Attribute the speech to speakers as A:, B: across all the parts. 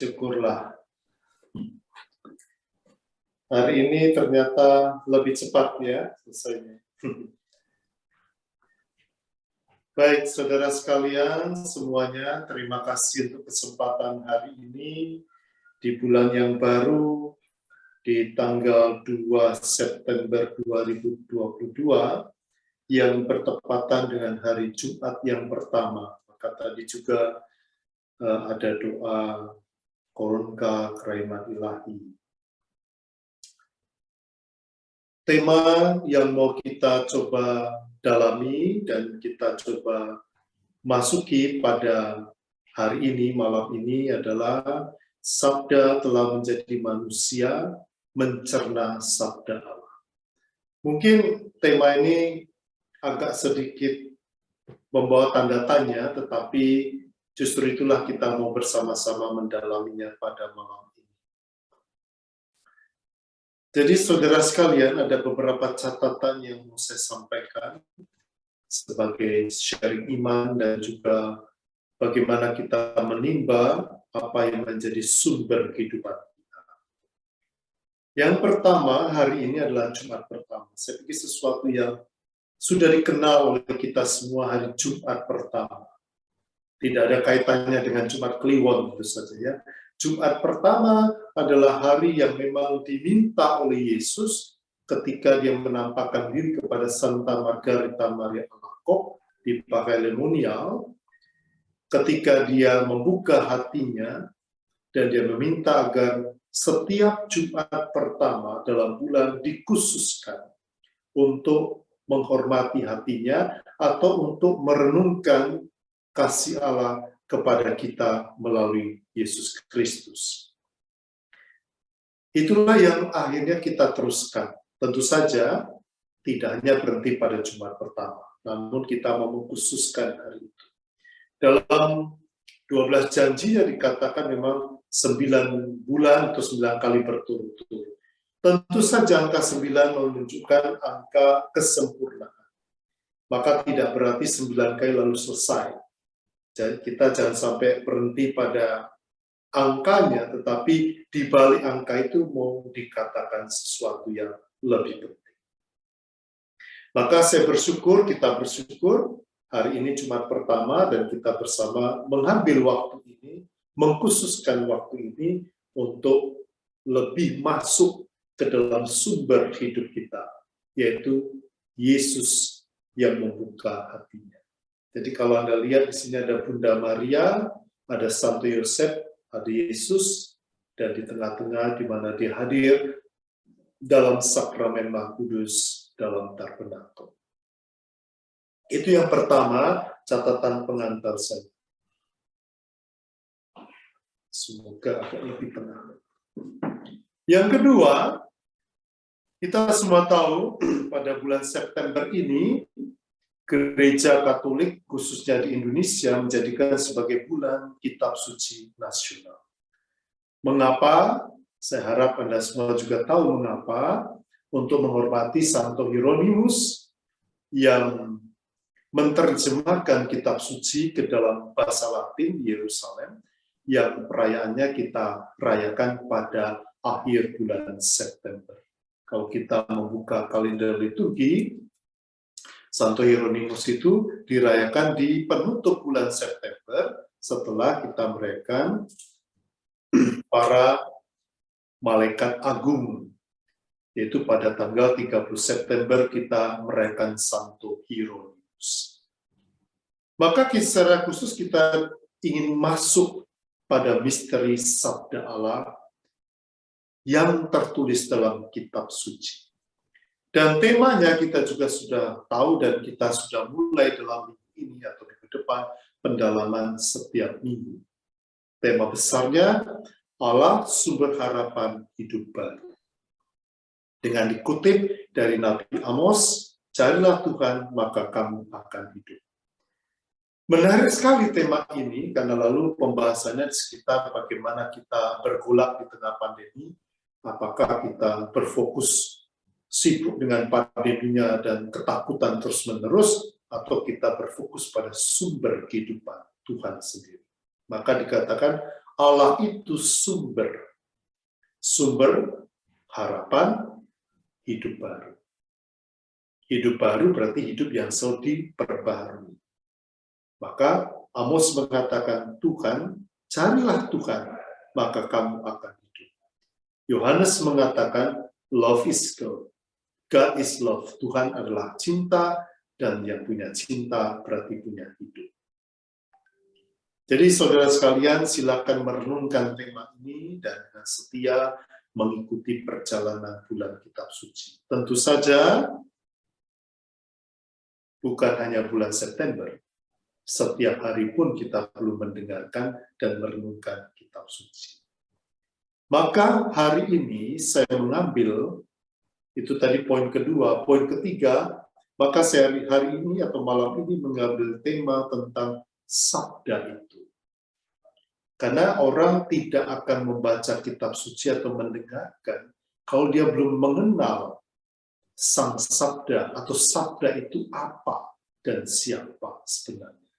A: Syukurlah. Hari ini ternyata lebih cepat ya selesainya. Baik, saudara sekalian semuanya, terima kasih untuk kesempatan hari ini di bulan yang baru, di tanggal 2 September 2022, yang bertepatan dengan hari Jumat yang pertama. Maka tadi juga ada doa Koronka Keraiman Ilahi. Tema yang mau kita coba dalami dan kita coba masuki pada hari ini, malam ini adalah Sabda telah menjadi manusia, mencerna Sabda Allah. Mungkin tema ini agak sedikit membawa tanda tanya, tetapi justru itulah kita mau bersama-sama mendalaminya pada malam ini. Jadi saudara sekalian, ada beberapa catatan yang mau saya sampaikan sebagai sharing iman dan juga bagaimana kita menimba apa yang menjadi sumber kehidupan kita. Yang pertama, hari ini adalah Jumat pertama. Saya pikir sesuatu yang sudah dikenal oleh kita semua, hari Jumat pertama. Tidak ada kaitannya dengan Jumat Kliwon, tentu saja ya. Jumat pertama adalah hari yang memang diminta oleh Yesus ketika dia menampakkan diri kepada Santa Margarita Maria Alacoque di Parelemonial, ketika dia membuka hatinya dan dia meminta agar setiap Jumat pertama dalam bulan dikhususkan untuk menghormati hatinya atau untuk merenungkan kasih Allah kepada kita melalui Yesus Kristus. Itulah yang akhirnya kita teruskan. Tentu saja tidak hanya berhenti pada Jumat pertama, namun kita mau mengkhususkan hari itu. Dalam 12 janjinya dikatakan memang 9 bulan atau 9 kali berturut-turut. Tentu saja angka 9 menunjukkan angka kesempurnaan. Maka tidak berarti 9 kali lalu selesai. Jadi kita jangan sampai berhenti pada angkanya, tetapi di balik angka itu mau dikatakan sesuatu yang lebih penting. Maka saya bersyukur, kita bersyukur, hari ini Jumat pertama dan kita bersama mengambil waktu ini, mengkhususkan waktu ini untuk lebih masuk ke dalam sumber hidup kita, yaitu Yesus yang membuka hatinya. Jadi kalau Anda lihat di sini ada Bunda Maria, ada Santo Yosef, ada Yesus, dan di tengah-tengah di mana dia hadir dalam sakramen Maha Kudus dalam tabernakel. Itu yang pertama, catatan pengantar saya. Semoga agak lebih tenang. Yang kedua, kita semua tahu pada bulan September ini, Gereja Katolik, khususnya di Indonesia, menjadikan sebagai bulan Kitab Suci Nasional. Mengapa? Saya harap Anda semua juga tahu mengapa, untuk menghormati Santo Hieronymus yang menerjemahkan Kitab Suci ke dalam bahasa Latin di Yerusalem, yang perayaannya kita rayakan pada akhir bulan September. Kalau kita membuka kalender liturgi, Santo Hieronymus itu dirayakan di penutup bulan September setelah kita merayakan para malaikat agung. Yaitu pada tanggal 30 September kita merayakan Santo Hieronymus. Maka secara khusus kita ingin masuk pada misteri Sabda Allah yang tertulis dalam Kitab Suci. Dan temanya kita juga sudah tahu dan kita sudah mulai dalam minggu ini atau minggu depan pendalaman setiap minggu. Tema besarnya Allah sumber harapan hidup baru. Dengan dikutip dari Nabi Amos, carilah Tuhan maka kamu akan hidup. Menarik sekali tema ini karena lalu pembahasannya di sekitar bagaimana kita bergolak di tengah pandemi, apakah kita berfokus sibuk dengan pandeminya dan ketakutan terus-menerus, atau kita berfokus pada sumber kehidupan Tuhan sendiri. Maka dikatakan Allah itu sumber harapan hidup baru. Hidup baru berarti hidup yang selalu diperbaharui. Maka Amos mengatakan, Tuhan, carilah Tuhan, maka kamu akan hidup. Yohanes mengatakan, love is God. God is love. Tuhan adalah cinta, dan yang punya cinta berarti punya hidup. Jadi saudara sekalian, silakan merenungkan tema ini dan dengan setia mengikuti perjalanan bulan kitab suci. Tentu saja, bukan hanya bulan September, setiap hari pun kita perlu mendengarkan dan merenungkan kitab suci. Maka hari ini saya mengambil, itu tadi poin kedua, poin ketiga, maka saya hari ini atau malam ini mengambil tema tentang sabda itu. Karena orang tidak akan membaca kitab suci atau mendengarkan kalau dia belum mengenal sang sabda atau sabda itu apa dan siapa sebenarnya.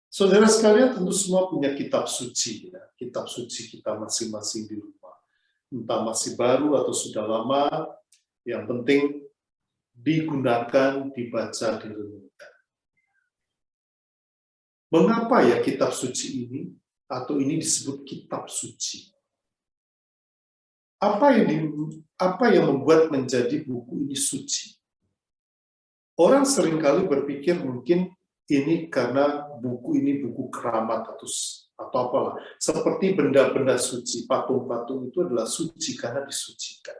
A: Saudara sekalian tentu semua punya kitab suci, ya. Kitab suci kita masing-masing di rumah. Entah masih baru atau sudah lama, yang penting digunakan, dibaca, direnungkan. Mengapa ya kitab suci ini, atau ini disebut kitab suci? Apa yang membuat menjadi buku ini suci? Orang seringkali berpikir mungkin ini karena buku ini buku keramat atau apalah. Seperti benda-benda suci, patung-patung itu adalah suci karena disucikan.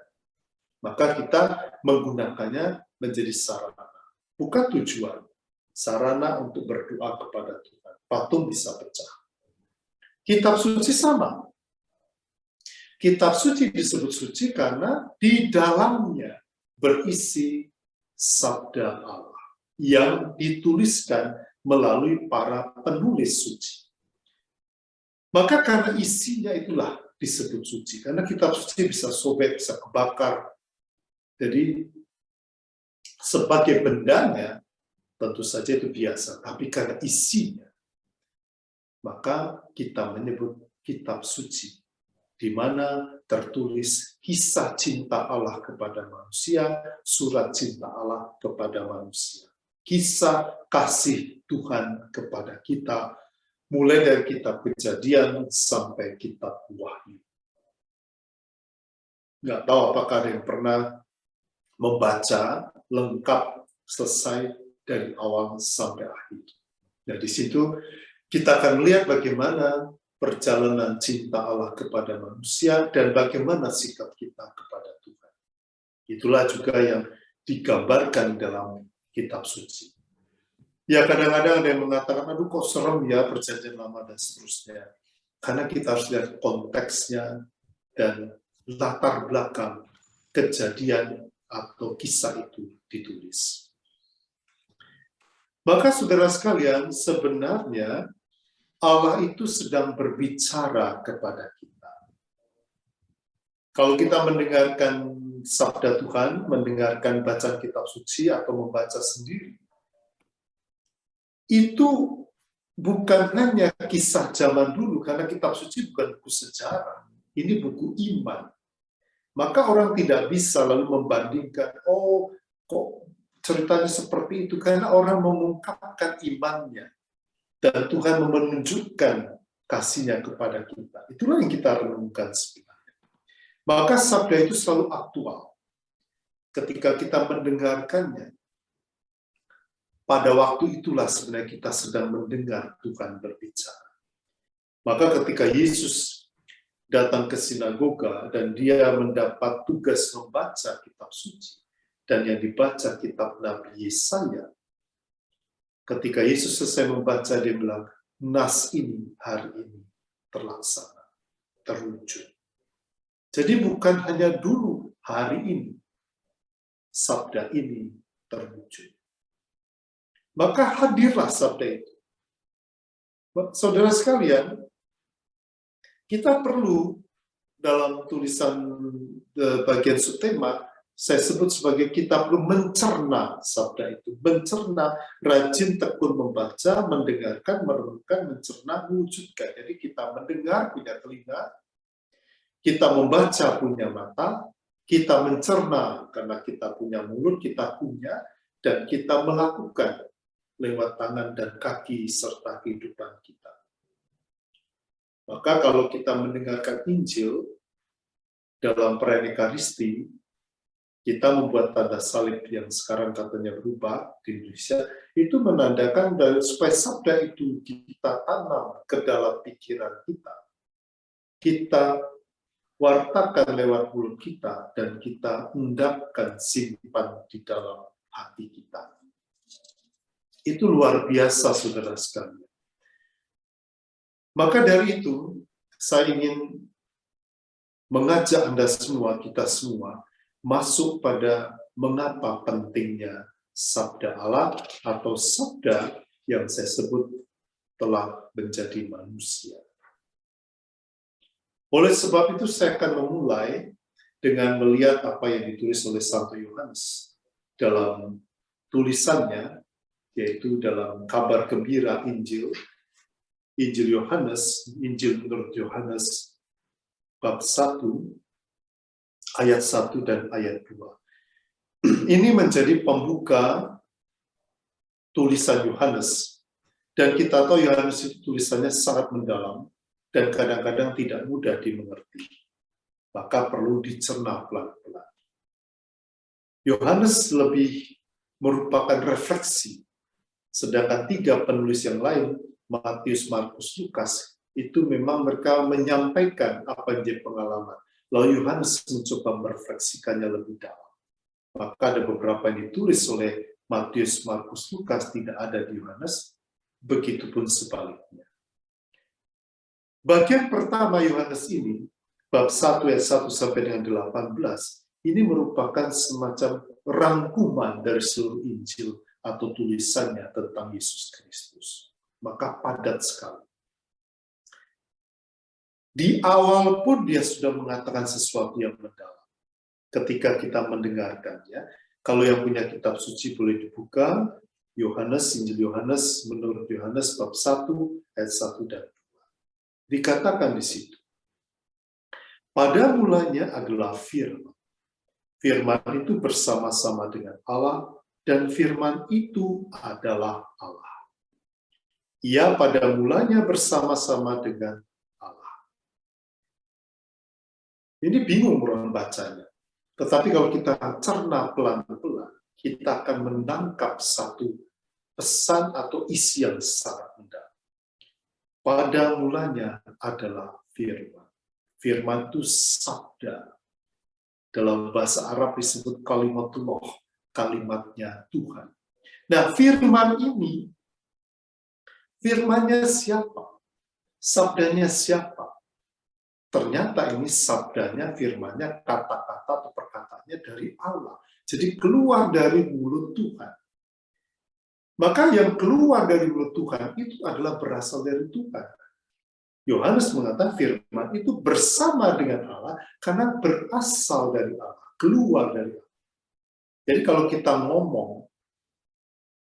A: Maka kita menggunakannya menjadi sarana. Bukan tujuan. Sarana untuk berdoa kepada Tuhan. Patung bisa pecah. Kitab suci sama. Kitab suci disebut suci karena di dalamnya berisi sabda Allah yang dituliskan melalui para penulis suci. Maka karena isinya itulah disebut suci. Karena kitab suci bisa sobek, bisa kebakar. Jadi sebagai bendanya tentu saja itu biasa. Tapi karena isinya, maka kita menyebut kitab suci, di mana tertulis kisah cinta Allah kepada manusia, surat cinta Allah kepada manusia. Kisah kasih Tuhan kepada kita, mulai dari kitab Kejadian sampai kitab Wahyu. Nggak tahu apakah ada yang pernah membaca lengkap selesai dari awal sampai akhir. Nah, di situ kita akan melihat bagaimana perjalanan cinta Allah kepada manusia dan bagaimana sikap kita kepada Tuhan. Itulah juga yang digambarkan dalam kitab suci. Ya, kadang-kadang ada yang mengatakan, aduh kok serem ya perjanjian lama dan seterusnya. Karena kita harus lihat konteksnya dan latar belakang kejadian atau kisah itu ditulis. Maka saudara sekalian, sebenarnya Allah itu sedang berbicara kepada kita. Kalau kita mendengarkan sabda Tuhan, mendengarkan bacaan kitab suci atau membaca sendiri, itu bukan hanya kisah zaman dulu, karena kitab suci bukan buku sejarah, ini buku iman. Maka orang tidak bisa lalu membandingkan, oh kok ceritanya seperti itu, karena orang mengungkapkan imannya. Dan Tuhan menunjukkan kasih-Nya kepada kita. Itulah yang kita renungkan sebenarnya. Maka sabda itu selalu aktual. Ketika kita mendengarkannya, pada waktu itulah sebenarnya kita sedang mendengar Tuhan berbicara. Maka ketika Yesus datang ke sinagoga dan dia mendapat tugas membaca kitab suci, dan yang dibaca kitab Nabi Yesaya, ketika Yesus selesai membaca, dia bilang, nas ini hari ini terlaksana, terwujud. Jadi bukan hanya dulu, hari ini, sabda ini terwujud. Maka hadirlah sabda itu. Saudara sekalian, kita perlu dalam tulisan bagian subtema saya sebut sebagai kita perlu mencerna sabda itu. Mencerna, rajin tekun membaca, mendengarkan, merenungkan, mencerna, mewujudkan. Jadi kita mendengar, punya telinga, kita membaca, punya mata, kita mencerna karena kita punya mulut, kita punya, dan kita melakukan lewat tangan dan kaki serta kehidupan kita. Maka kalau kita mendengarkan Injil dalam perayaan Ekaristi, kita membuat tanda salib yang sekarang katanya berubah di Indonesia, itu menandakan supaya sabda itu kita tanam ke dalam pikiran kita. Kita wartakan lewat mulut kita, dan kita endapkan, simpan di dalam hati kita. Itu luar biasa, saudara sekalian. Maka dari itu, saya ingin mengajak Anda semua, kita semua, masuk pada mengapa pentingnya sabda Allah atau sabda yang saya sebut telah menjadi manusia. Oleh sebab itu, saya akan memulai dengan melihat apa yang ditulis oleh Santo Yohanes dalam tulisannya, yaitu dalam kabar gembira Injil Yohanes, Injil menurut Yohanes, bab 1, ayat 1 dan ayat 2. Ini menjadi pembuka tulisan Yohanes. Dan kita tahu Yohanes itu tulisannya sangat mendalam, dan kadang-kadang tidak mudah dimengerti. Maka perlu dicerna pelan-pelan. Yohanes lebih merupakan refleksi, sedangkan 3 penulis yang lain, Matius, Markus, Lukas, itu memang mereka menyampaikan apa yang jadi pengalaman. Lalu Yohanes mencoba merefleksikannya lebih dalam. Maka ada beberapa yang ditulis oleh Matius, Markus, Lukas tidak ada di Yohanes, begitupun sebaliknya. Bagian pertama Yohanes ini, bab 1 ayat 1 sampai dengan 18, ini merupakan semacam rangkuman dari seluruh Injil atau tulisannya tentang Yesus Kristus. Maka padat sekali. Di awal pun dia sudah mengatakan sesuatu yang mendalam. Ketika kita mendengarkannya, kalau yang punya kitab suci boleh dibuka, Yohanes, Injil Yohanes, menurut Yohanes bab 1 ayat 1 dan 2. Dikatakan di situ, pada mulanya adalah firman. Firman itu bersama-sama dengan Allah, dan firman itu adalah Allah. Ia pada mulanya bersama-sama dengan Allah. Ini bingung orang bacanya. Tetapi kalau kita cerna pelan-pelan, kita akan menangkap satu pesan atau isi yang sangat mendalam. Pada mulanya adalah firman. Firman itu sabda. Dalam bahasa Arab disebut kalimatullah, kalimatnya Tuhan. Nah, firman ini, firmannya siapa? Sabdanya siapa? Ternyata ini sabdanya, firmannya, kata-kata atau perkataannya dari Allah. Jadi keluar dari mulut Tuhan. Maka yang keluar dari mulut Tuhan itu adalah berasal dari Tuhan. Yohanes mengatakan firman itu bersama dengan Allah karena berasal dari Allah, keluar dari Allah. Jadi kalau kita ngomong,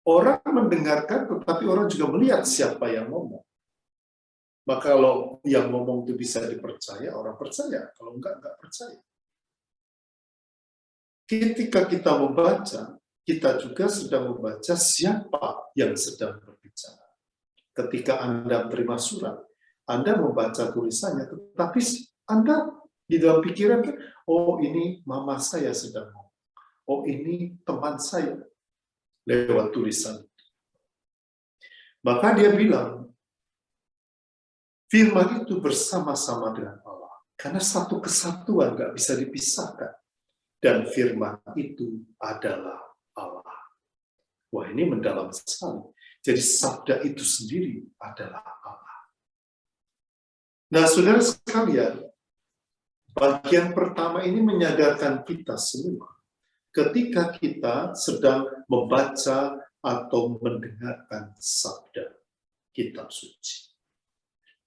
A: orang mendengarkan tetapi orang juga melihat siapa yang ngomong. Maka kalau yang ngomong itu bisa dipercaya, orang percaya. Kalau enggak percaya. Ketika kita membaca, kita juga sedang membaca siapa yang sedang berbicara. Ketika Anda menerima surat, Anda membaca tulisannya, tetapi Anda di dalam pikiran, oh ini mama saya sedang ngomong. Oh ini teman saya lewat tulisan. Maka dia bilang, firman itu bersama-sama dengan Allah. Karena satu kesatuan nggak bisa dipisahkan. Dan firman itu adalah Allah. Wah ini mendalam sekali. Jadi sabda itu sendiri adalah Allah. Nah, saudara sekalian, bagian pertama ini menyadarkan kita semua. Ketika kita sedang membaca atau mendengarkan sabda kitab suci.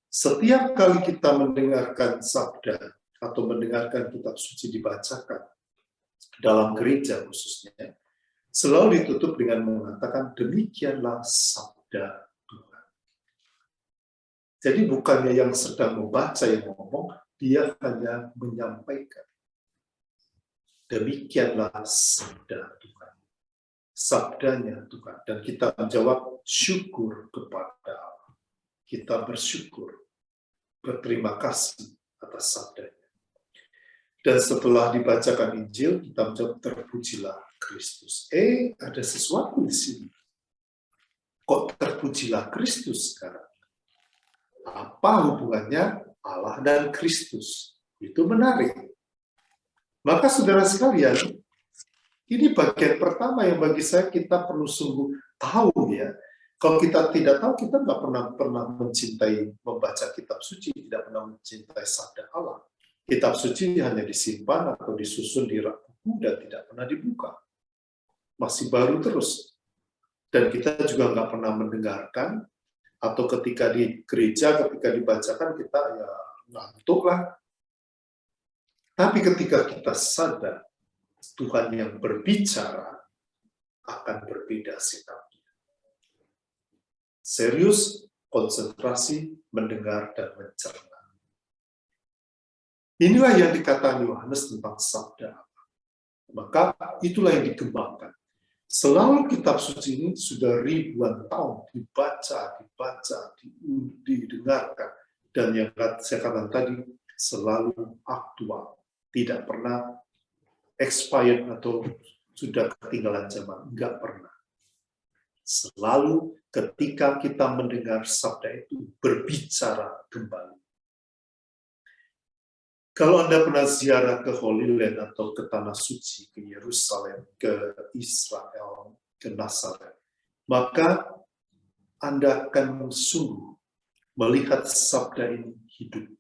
A: Setiap kali kita mendengarkan sabda atau mendengarkan kitab suci dibacakan, dalam gereja khususnya, selalu ditutup dengan mengatakan demikianlah sabda Tuhan. Jadi bukannya yang sedang membaca yang ngomong, dia hanya menyampaikan. Demikianlah sabda Tuhan. Sabdanya Tuhan. Dan kita menjawab syukur kepada Allah. Kita bersyukur, berterima kasih atas sabdanya. Dan setelah dibacakan Injil, kita menjawab terpujilah Kristus. Ada sesuatu di sini. Kok terpujilah Kristus sekarang? Apa hubungannya Allah dan Kristus? Itu menarik. Maka saudara sekalian, ini bagian pertama yang bagi saya kita perlu sungguh tahu ya. Kalau kita tidak tahu, kita nggak pernah mencintai membaca kitab suci, tidak pernah mencintai sabda Allah. Kitab suci hanya disimpan atau disusun di rak buku dan tidak pernah dibuka. Masih baru terus. Dan kita juga nggak pernah mendengarkan, atau ketika di gereja, ketika dibacakan, kita ya ngantuk lah. Tapi ketika kita sadar, Tuhan yang berbicara akan berbeda sikapnya. Serius, konsentrasi, mendengar, dan mencerna. Inilah yang dikatakan Yohanes tentang sabda Allah. Maka itulah yang dikembangkan. Selalu kitab suci ini sudah ribuan tahun dibaca, didengarkan. Dan yang saya katakan tadi, selalu aktual. Tidak pernah expired atau sudah ketinggalan zaman. Enggak pernah. Selalu ketika kita mendengar sabda itu berbicara kembali. Kalau Anda pernah ziarah ke Holy Land atau ke Tanah Suci, ke Yerusalem, ke Israel, ke Nazaret, maka Anda akan sungguh melihat sabda ini hidup.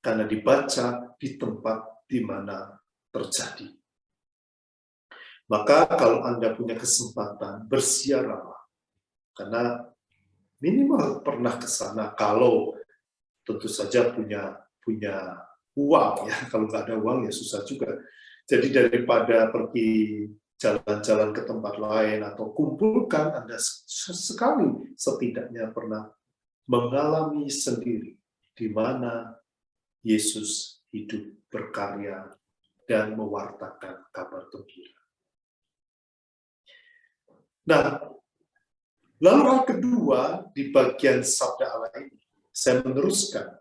A: Karena dibaca di tempat di mana terjadi. Maka kalau Anda punya kesempatan, bersiarahlah. Karena minimal pernah ke sana, kalau tentu saja punya uang ya. Kalau nggak ada uang ya susah juga. Jadi daripada pergi jalan-jalan ke tempat lain atau kumpulkan, Anda sekali setidaknya pernah mengalami sendiri di mana Yesus hidup, berkarya, dan mewartakan kabar gembira. Nah, lalu hal kedua di bagian sabda Allah ini, saya meneruskan.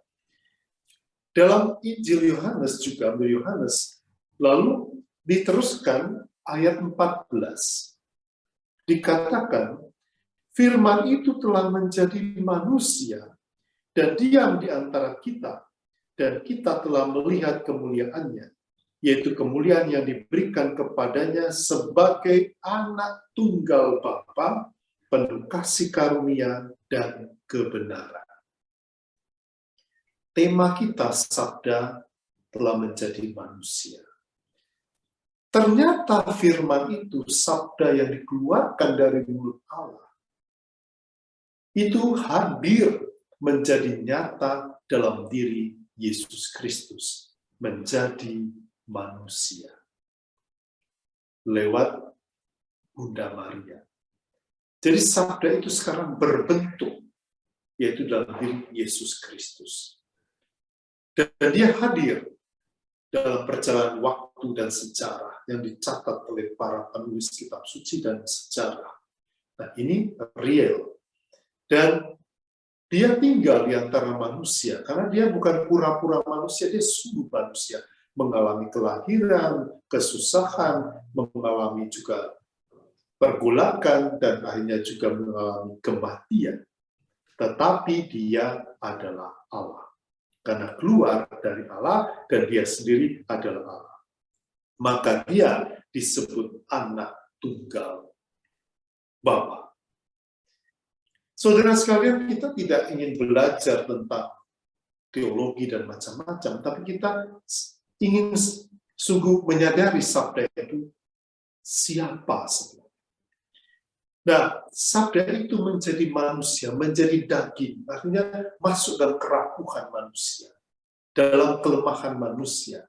A: Dalam Injil Yohanes juga, Yohanes, lalu diteruskan ayat 14. Dikatakan, firman itu telah menjadi manusia dan diam di antara kita, dan kita telah melihat kemuliaannya, yaitu kemuliaan yang diberikan kepadanya sebagai anak tunggal Bapa, penuh kasih karunia dan kebenaran. Tema kita, sabda telah menjadi manusia. Ternyata firman itu, sabda yang dikeluarkan dari mulut Allah, itu hadir menjadi nyata dalam diri Yesus Kristus, menjadi manusia. Lewat Bunda Maria. Jadi sabda itu sekarang berbentuk, yaitu dalam diri Yesus Kristus. Dan dia hadir dalam perjalanan waktu dan sejarah yang dicatat oleh para penulis kitab suci dan sejarah. Nah, ini real. Dan dia tinggal di antara manusia, karena dia bukan pura-pura manusia, dia sungguh manusia. Mengalami kelahiran, kesusahan, mengalami juga pergolakan, dan akhirnya juga mengalami kematian. Tetapi dia adalah Allah. Karena keluar dari Allah, dan dia sendiri adalah Allah. Maka dia disebut anak tunggal Bapa. Saudara sekalian, kita tidak ingin belajar tentang teologi dan macam-macam, tapi kita ingin sungguh menyadari sabda itu siapa sebenarnya. Nah, sabda itu menjadi manusia, menjadi daging, artinya masuk dalam kerapuhan manusia, dalam kelemahan manusia.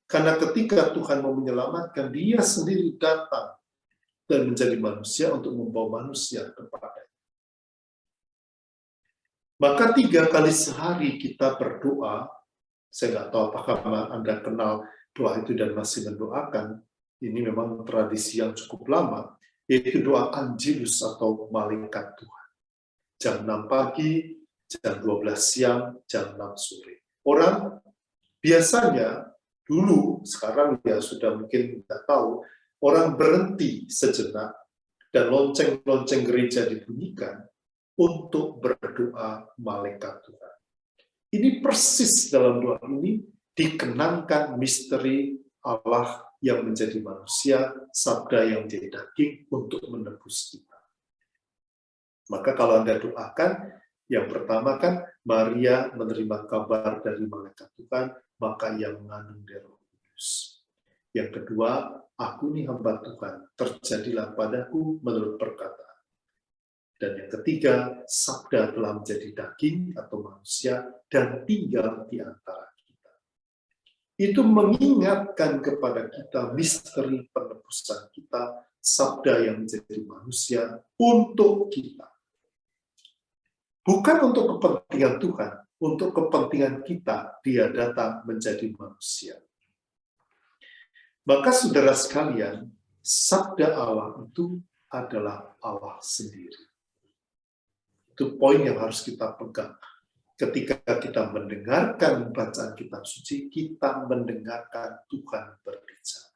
A: Karena ketika Tuhan mau menyelamatkan, dia sendiri datang dan menjadi manusia untuk membawa manusia kepada. Maka 3 kali sehari kita berdoa. Saya nggak tahu apakah Anda kenal doa itu dan masih mendoakan. Ini memang tradisi yang cukup lama, yaitu doa Angelus atau malaikat Tuhan. Jam 6 pagi, jam 12 siang, jam 6 sore. Orang biasanya dulu, sekarang ya sudah mungkin nggak tahu, orang berhenti sejenak dan lonceng-lonceng gereja dibunyikan untuk berdoa malaikat Tuhan. Ini persis dalam doa ini dikenangkan misteri Allah yang menjadi manusia, sabda yang menjadi daging untuk menebus kita. Maka kalau Anda doakan, yang pertama kan Maria menerima kabar dari malaikat Tuhan, maka ia mengandung dari Roh Kudus. Yang kedua, aku ini hamba Tuhan, terjadilah padaku menurut perkataan. Dan yang ketiga, sabda telah menjadi daging atau manusia dan tinggal di antara kita. Itu mengingatkan kepada kita misteri penebusan kita, sabda yang menjadi manusia untuk kita. Bukan untuk kepentingan Tuhan, untuk kepentingan kita, dia datang menjadi manusia. Maka saudara sekalian, sabda Allah itu adalah Allah sendiri. Itu poin yang harus kita pegang. Ketika kita mendengarkan bacaan kitab suci, kita mendengarkan Tuhan berbicara.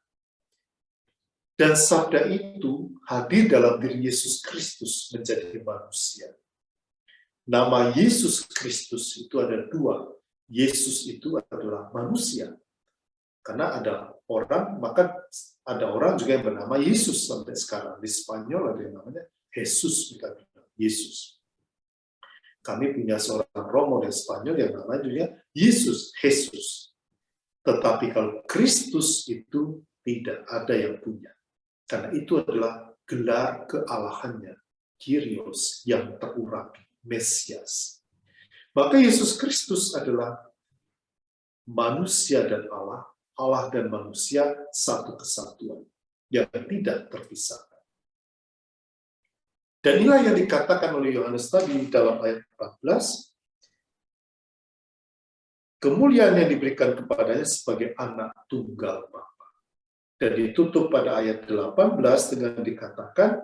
A: Dan sabda itu hadir dalam diri Yesus Kristus menjadi manusia. Nama Yesus Kristus itu ada 2. Yesus itu adalah manusia. Karena ada orang, maka ada orang juga yang bernama Yesus sampai sekarang. Di Spanyol ada yang namanya Jesus, Yesus. Kami punya seorang Romo di Spanyol yang namanya juga Yesus, Jesus. Tetapi kalau Kristus itu tidak ada yang punya. Karena itu adalah gelar kealahannya, Kyrios, yang terurapi, Mesias. Maka Yesus Kristus adalah manusia dan Allah, Allah dan manusia satu kesatuan yang tidak terpisahkan. Dan inilah yang dikatakan oleh Yohanes tadi dalam ayat 14, kemuliaan yang diberikan kepadanya sebagai anak tunggal Bapa. Dan ditutup pada ayat 18 dengan dikatakan,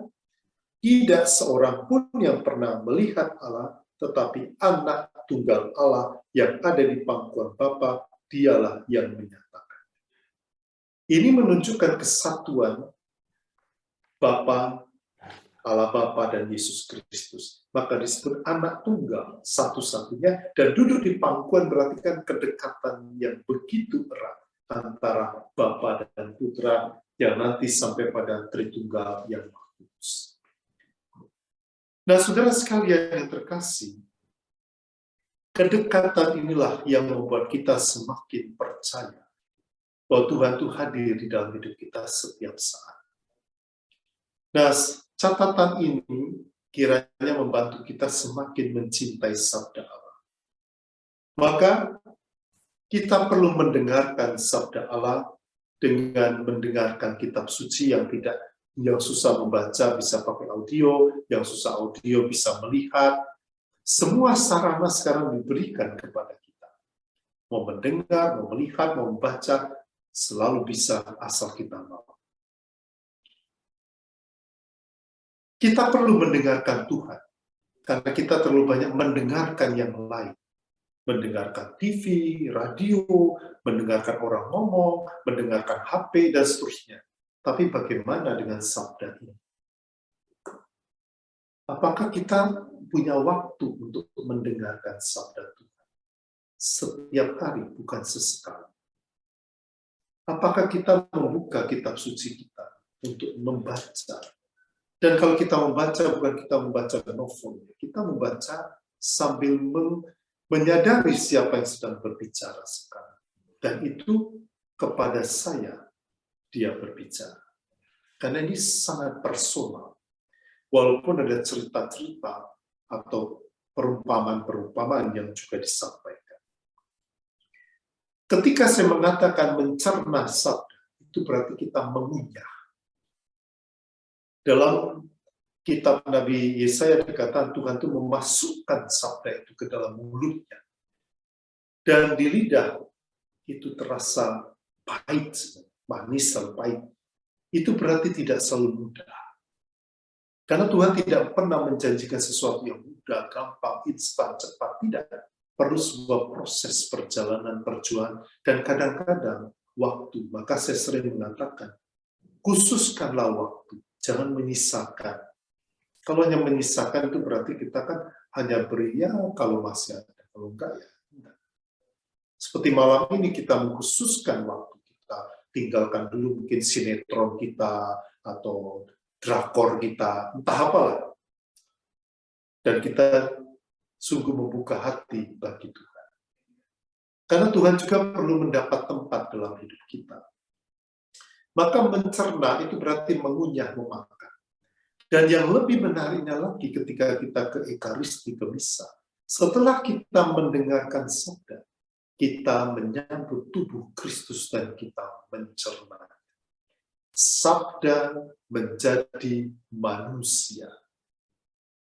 A: tidak seorang pun yang pernah melihat Allah, tetapi anak tunggal Allah yang ada di pangkuan Bapa, dialah yang menyatakan. Ini menunjukkan kesatuan Bapa, Allah Bapa dan Yesus Kristus. Maka disebut anak tunggal satu-satunya, dan duduk di pangkuan berarti kan kedekatan yang begitu erat antara Bapa dan Putra yang nanti sampai pada Tritunggal yang Maha Kudus. Nah, saudara sekalian yang terkasih, kedekatan inilah yang membuat kita semakin percaya bahwa Tuhan itu hadir di dalam hidup kita setiap saat. Nah, catatan ini kiranya membantu kita semakin mencintai sabda Allah. Maka kita perlu mendengarkan sabda Allah dengan mendengarkan kitab suci yang susah membaca bisa pakai audio, yang susah audio bisa melihat. Semua sarana sekarang diberikan kepada kita. Mau mendengar, mau melihat, mau membaca, selalu bisa asal kita mau. Kita perlu mendengarkan Tuhan, karena kita terlalu banyak mendengarkan yang lain. Mendengarkan TV, radio, mendengarkan orang ngomong, mendengarkan HP, dan seterusnya. Tapi bagaimana dengan sabda ini? Apakah kita punya waktu untuk mendengarkan sabda Tuhan? Setiap hari, bukan sesekali. Apakah kita membuka kitab suci kita untuk membaca? Dan kalau kita membaca, bukan kita membaca novel, kita membaca sambil menyadari siapa yang sedang berbicara sekarang. Dan itu kepada saya dia berbicara. Karena ini sangat personal. Walaupun ada cerita-cerita atau perumpamaan-perumpamaan yang juga disampaikan. Ketika saya mengatakan mencerna sabda, itu berarti kita mengunyah. Dalam kitab Nabi Yesaya dikatakan Tuhan itu memasukkan sabda itu ke dalam mulutnya. Dan di lidah itu terasa pahit, manis dan pahit. Itu berarti tidak selalu mudah. Karena Tuhan tidak pernah menjanjikan sesuatu yang mudah, gampang, instan, cepat. Tidak. Perlu sebuah proses perjalanan, perjuangan, dan kadang-kadang waktu. Maka saya sering mengatakan, khususkanlah waktu, jangan menyisakan. Kalau hanya menyisakan itu berarti kita kan hanya beri ya kalau masih ada, kalau enggak ya enggak. Seperti malam ini kita mengkhususkan waktu kita, tinggalkan dulu mungkin sinetron kita atau drakor kita, entah apalah. Dan kita sungguh membuka hati bagi Tuhan. Karena Tuhan juga perlu mendapat tempat dalam hidup kita. Maka mencerna itu berarti mengunyah, memakan. Dan yang lebih menariknya lagi ketika kita ke Ekaristi, ke Misa, setelah kita mendengarkan sabda, kita menyambut tubuh Kristus dan kita mencerna. Sabda menjadi manusia,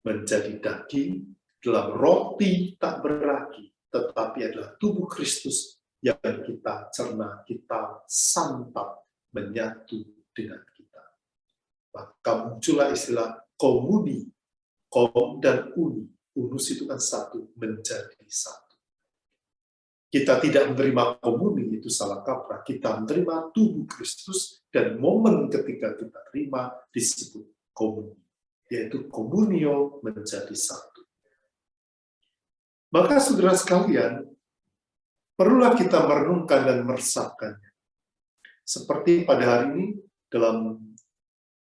A: menjadi daging dalam roti tak beragi, tetapi adalah tubuh Kristus yang kita cerna, kita santap, menyatu dengan kita. Maka muncullah istilah komuni, kom dan uni. Unus itu kan satu, menjadi satu. Kita tidak menerima komuni, itu salah kaprah. Kita menerima tubuh Kristus, dan momen ketika kita terima disebut komuni, yaitu komunio, menjadi satu. Maka saudara sekalian, perlulah kita merenungkan dan meresapkannya. Seperti pada hari ini, dalam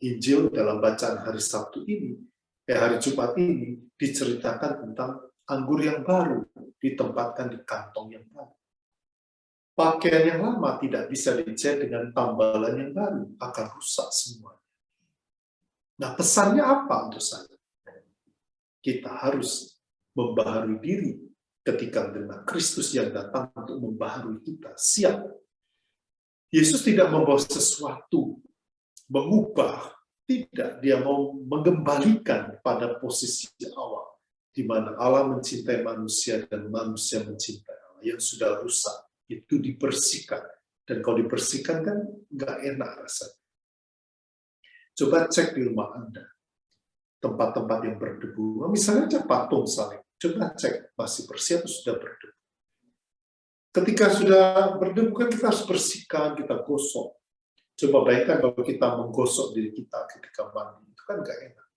A: Injil, dalam bacaan hari Sabtu ini, hari Jumat ini, diceritakan tentang anggur yang baru, ditempatkan di kantong yang baru. Pakaian yang lama tidak bisa dijahit dengan tambalan yang baru, akan rusak semua. Nah, pesannya apa untuk saya? Kita harus membaharui diri ketika menerima Kristus yang datang untuk membaharui kita. Siap. Yesus tidak membawa sesuatu, mengubah, tidak. Dia mau mengembalikan pada posisi awal, di mana Allah mencintai manusia dan manusia mencintai Allah. Yang sudah rusak, itu dibersihkan. Dan kalau dibersihkan kan nggak enak rasanya. Coba cek di rumah Anda, tempat-tempat yang berdebu. Misalnya aja patung salib. Coba cek, masih bersih atau sudah berdebu. Ketika sudah berdebu kan kita harus bersihkan, kita gosok. Coba bayangkan bahwa kita menggosok diri kita ketika mandi, itu kan nggak enak.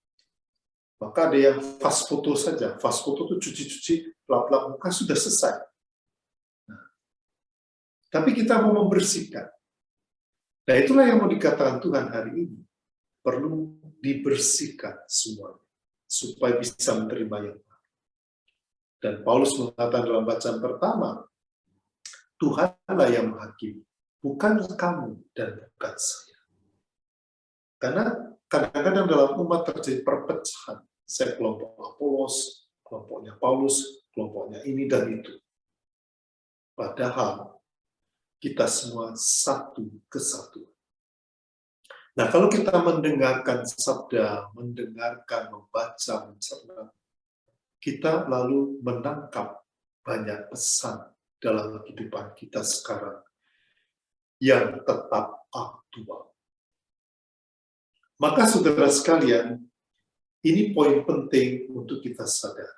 A: Maka ada yang fast foto saja. Fast foto itu cuci-cuci, lap-lap muka, sudah selesai. Nah, tapi kita mau membersihkan. Nah, itulah yang mau dikatakan Tuhan hari ini. Perlu dibersihkan semuanya, supaya bisa menerima yang baru. Dan Paulus mengatakan dalam bacaan pertama, Tuhanlah yang menghakimi, bukan kamu dan bukan saya. Karena kadang-kadang dalam umat terjadi perpecahan. Saya kelompok Apolos, kelompoknya Paulus, kelompoknya ini dan itu. Padahal kita semua satu kesatuan. Nah, kalau kita mendengarkan sabda, mendengarkan, membaca, mencerna, kita lalu menangkap banyak pesan dalam kehidupan kita sekarang yang tetap aktual. Maka saudara sekalian, ini poin penting untuk kita sadar.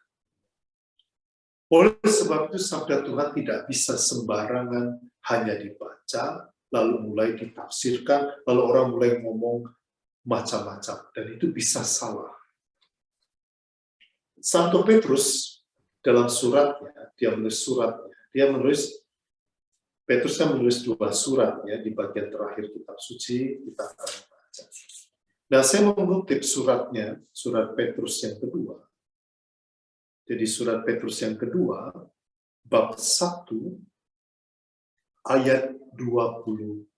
A: Oleh sebab itu sabda Tuhan tidak bisa sembarangan hanya dibaca, lalu mulai ditafsirkan, lalu orang mulai ngomong macam-macam, dan itu bisa salah. Santo Petrus dalam suratnya, Petrus kan menulis 2 surat ya, di bagian terakhir kitab suci, kita akan baca. Nah, saya mengutip suratnya, surat Petrus yang kedua. Jadi surat Petrus yang kedua, bab 1, ayat 26.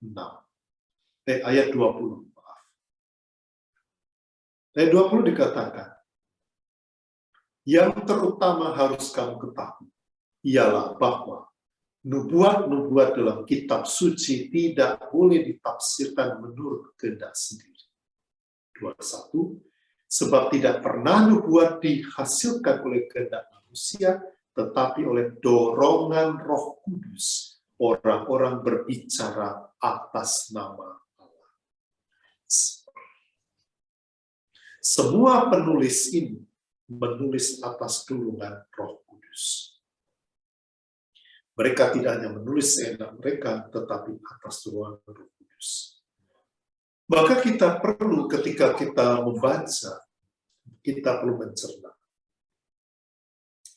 A: Ayat 20, maaf. Ayat 20 dikatakan, yang terutama harus kamu ketahui, ialah bahwa nubuat-nubuat dalam kitab suci tidak boleh ditafsirkan menurut kehendak sendiri. 21. Sebab tidak pernah nubuat dihasilkan oleh kehendak manusia, tetapi oleh dorongan Roh Kudus, orang-orang berbicara atas nama Allah. Semua penulis ini menulis atas dorongan Roh Kudus. Mereka tidak hanya menulis seenak mereka, tetapi atas dorongan Roh Kudus. Maka kita perlu ketika kita membaca, kita perlu mencerna.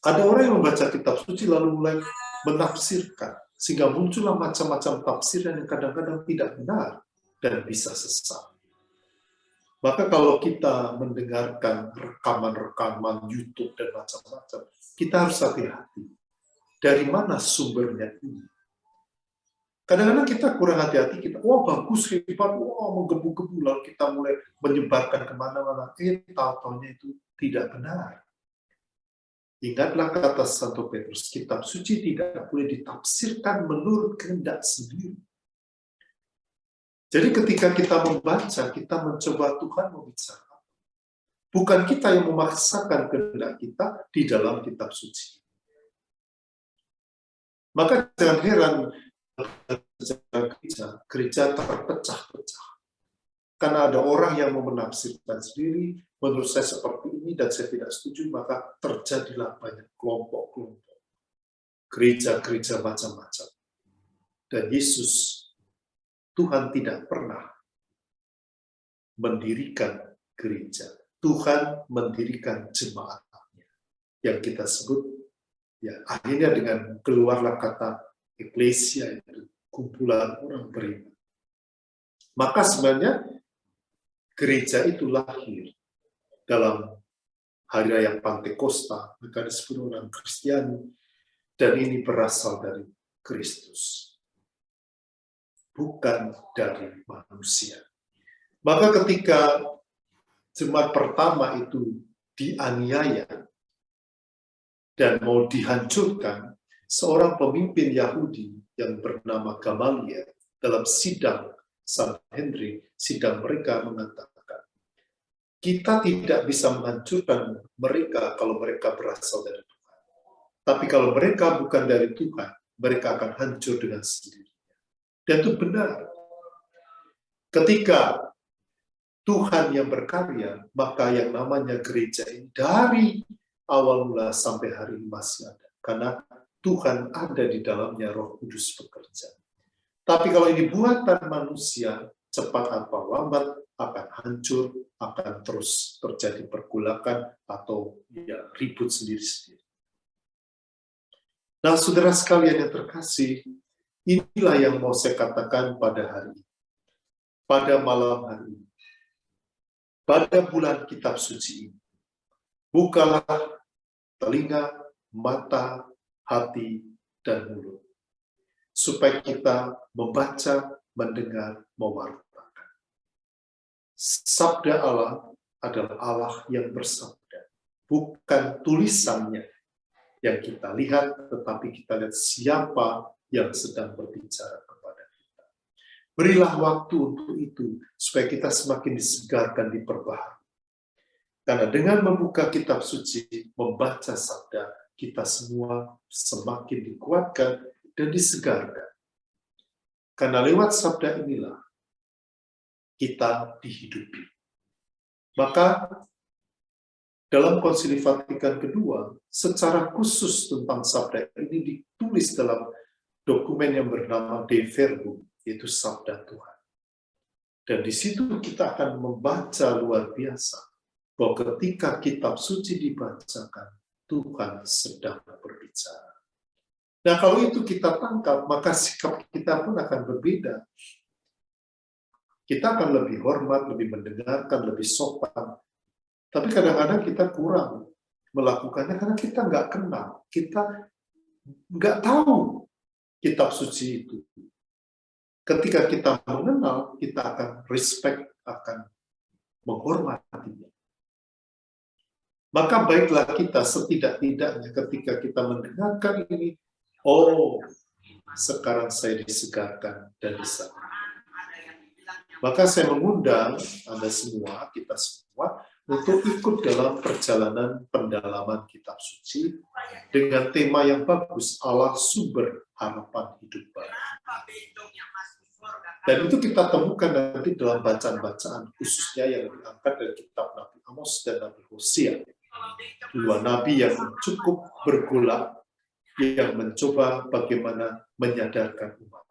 A: Ada orang yang membaca kitab suci lalu mulai menafsirkan, sehingga muncullah macam-macam tafsiran yang kadang-kadang tidak benar dan bisa sesat. Maka kalau kita mendengarkan rekaman-rekaman YouTube dan macam-macam, kita harus hati-hati. Dari mana sumbernya ini? Kadang-kadang kita kurang hati-hati, kita, wah bagus, hebat, wah menggebu-gebu, lalu kita mulai menyebarkan kemana-mana. Tahu-tahunya itu tidak benar. Ingatlah kata Santo Petrus, kitab suci tidak boleh ditafsirkan menurut kehendak sendiri. Jadi ketika kita membaca, kita mencoba Tuhan membicara. Bukan kita yang memaksakan kehendak kita di dalam kitab suci. Maka jangan heran, gereja terpecah-pecah. Karena ada orang yang mau menafsirkan sendiri, menurut saya seperti ini dan saya tidak setuju, maka terjadilah banyak kelompok-kelompok. Gereja-gereja macam-macam. Dan Yesus, Tuhan tidak pernah mendirikan gereja. Tuhan mendirikan jemaatnya. Yang kita sebut, ya akhirnya dengan keluarlah kata eklesia, itu kumpulan orang beriman. Maka sebenarnya gereja itu lahir dalam hari raya Pantekosta, maka disebut orang Kristiani, dan ini berasal dari Kristus, bukan dari manusia. Maka ketika jemaat pertama itu dianiaya dan mau dihancurkan, seorang pemimpin Yahudi yang bernama Gamaliel dalam sidang Sanhedrin, sidang mereka mengatakan, kita tidak bisa menghancurkan mereka kalau mereka berasal dari Tuhan. Tapi kalau mereka bukan dari Tuhan, mereka akan hancur dengan sendirinya. Dan itu benar. Ketika Tuhan yang berkarya, maka yang namanya gereja ini dari awal mula sampai hari ini masih ada. Karena Tuhan ada di dalamnya, Roh Kudus bekerja. Tapi kalau ini buatan manusia, cepat atau lambat akan hancur, akan terus terjadi pergulakan atau ya ribut sendiri-sendiri. Nah, saudara sekalian yang terkasih, inilah yang mau saya katakan pada hari ini. Pada malam hari ini. Pada bulan kitab suci ini. Bukalah telinga, mata, hati, dan mulut. Supaya kita membaca, mendengar, mewartakan. Sabda Allah adalah Allah yang bersabda. Bukan tulisannya yang kita lihat, tetapi kita lihat siapa yang sedang berbicara kepada kita. Berilah waktu untuk itu, supaya kita semakin disegarkan, diperbaharui. Karena dengan membuka kitab suci, membaca sabda, kita semua semakin dikuatkan dan disegarkan. Karena lewat sabda inilah kita dihidupi. Maka dalam Konsili Vatikan kedua, secara khusus tentang sabda ini ditulis dalam dokumen yang bernama De Verbum, yaitu sabda Tuhan. Dan di situ kita akan membaca luar biasa bahwa ketika kitab suci dibacakan, Tuhan sedang berbicara. Nah, kalau itu kita tangkap, maka sikap kita pun akan berbeda. Kita akan lebih hormat, lebih mendengarkan, lebih sopan. Tapi kadang-kadang kita kurang melakukannya karena kita nggak kenal. Kita nggak tahu kitab suci itu. Ketika kita mengenal, kita akan respect, akan menghormatinya. Maka baiklah kita setidak-tidaknya ketika kita mendengarkan ini, oh, sekarang saya disegarkan dan disadarkan. Maka saya mengundang Anda semua, kita semua, untuk ikut dalam perjalanan pendalaman kitab suci dengan tema yang bagus, Allah sumber harapan hidup baru. Dan itu kita temukan nanti dalam bacaan-bacaan khususnya yang diangkat dari kitab Nabi Amos dan Nabi Hosea. Dua nabi yang cukup bergolak, yang mencoba bagaimana menyadarkan umat.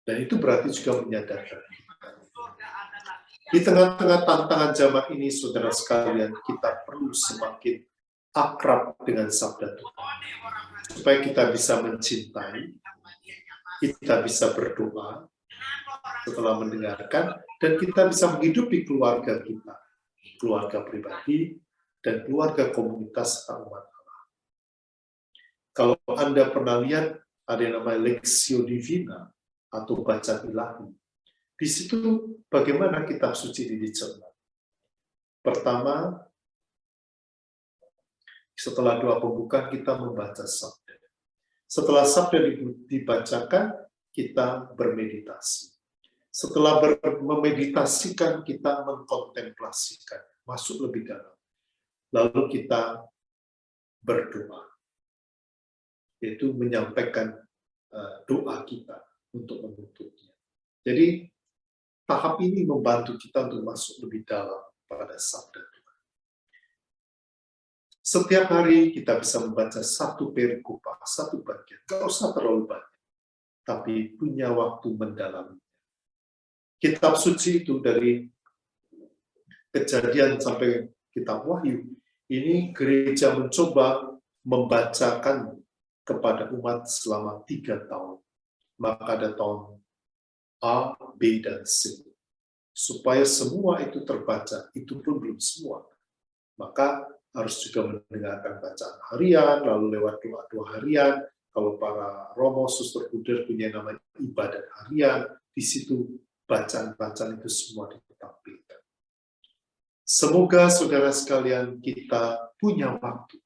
A: Dan itu berarti juga menyadarkan kita. Di tengah-tengah tantangan zaman ini, saudara sekalian, kita perlu semakin akrab dengan sabda Tuhan. Supaya kita bisa mencintai, kita bisa berdoa setelah mendengarkan, dan kita bisa menghidupi keluarga kita, keluarga pribadi, dan keluarga komunitas umat Allah. Kalau Anda pernah lihat, ada yang namanya Lexio Divina, atau bacaan ilahi. Di situ bagaimana kitab suci ini dicerna. Pertama, setelah doa pembukaan kita membaca sabda. Setelah sabda dibacakan, kita bermeditasi. Setelah memeditasikan, kita mengkontemplasikan, masuk lebih dalam. Lalu kita berdoa, yaitu menyampaikan doa kita untuk menutupnya. Jadi, tahap ini membantu kita untuk masuk lebih dalam pada sabda Tuhan. Setiap hari kita bisa membaca satu perikopah, satu bagian. Tidak usah terlalu banyak, tapi punya waktu mendalami. Kitab suci itu dari Kejadian sampai kitab Wahyu, ini gereja mencoba membacakan kepada umat selama 3 tahun. Maka ada tahun A, B, dan C. Supaya semua itu terbaca, itu pun belum semua. Maka harus juga mendengarkan bacaan harian, lalu lewat doa-doa harian. Kalau para romo, suster kuder punya nama ibadat harian, di situ bacaan-bacaan itu semua ditampilkan. Semoga saudara sekalian kita punya waktu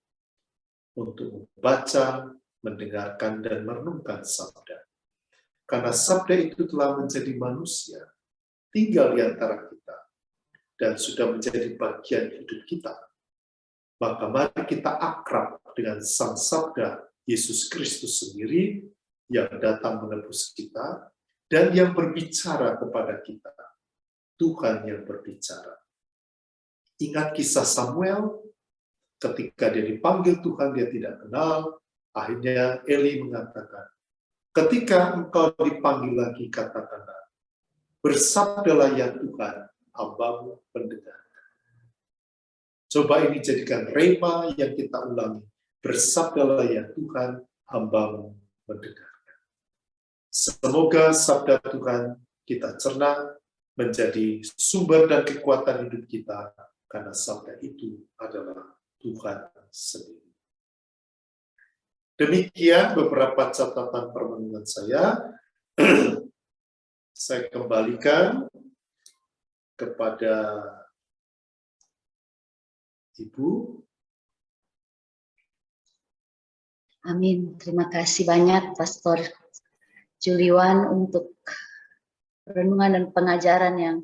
A: untuk membaca, mendengarkan, dan merenungkan sabda. Karena sabda itu telah menjadi manusia, tinggal di antara kita, dan sudah menjadi bagian hidup kita. Maka mari kita akrab dengan Sang Sabda Yesus Kristus sendiri yang datang menebus kita dan yang berbicara kepada kita. Tuhan yang berbicara. Ingat kisah Samuel, ketika dia dipanggil Tuhan, dia tidak kenal. Akhirnya Eli mengatakan, ketika engkau dipanggil lagi, katakanlah, bersabdalah ya Tuhan, hamba-Mu mendengarkan. Coba ini jadikan rema yang kita ulangi. Bersabdalah ya Tuhan, hamba-Mu mendengarkan. Semoga sabda Tuhan kita cerna menjadi sumber dan kekuatan hidup kita, karena sabda itu adalah Tuhan sendiri. Demikian beberapa catatan permenungan saya. Saya kembalikan kepada Ibu.
B: Amin. Terima kasih banyak Pastor Juliwan untuk renungan dan pengajaran yang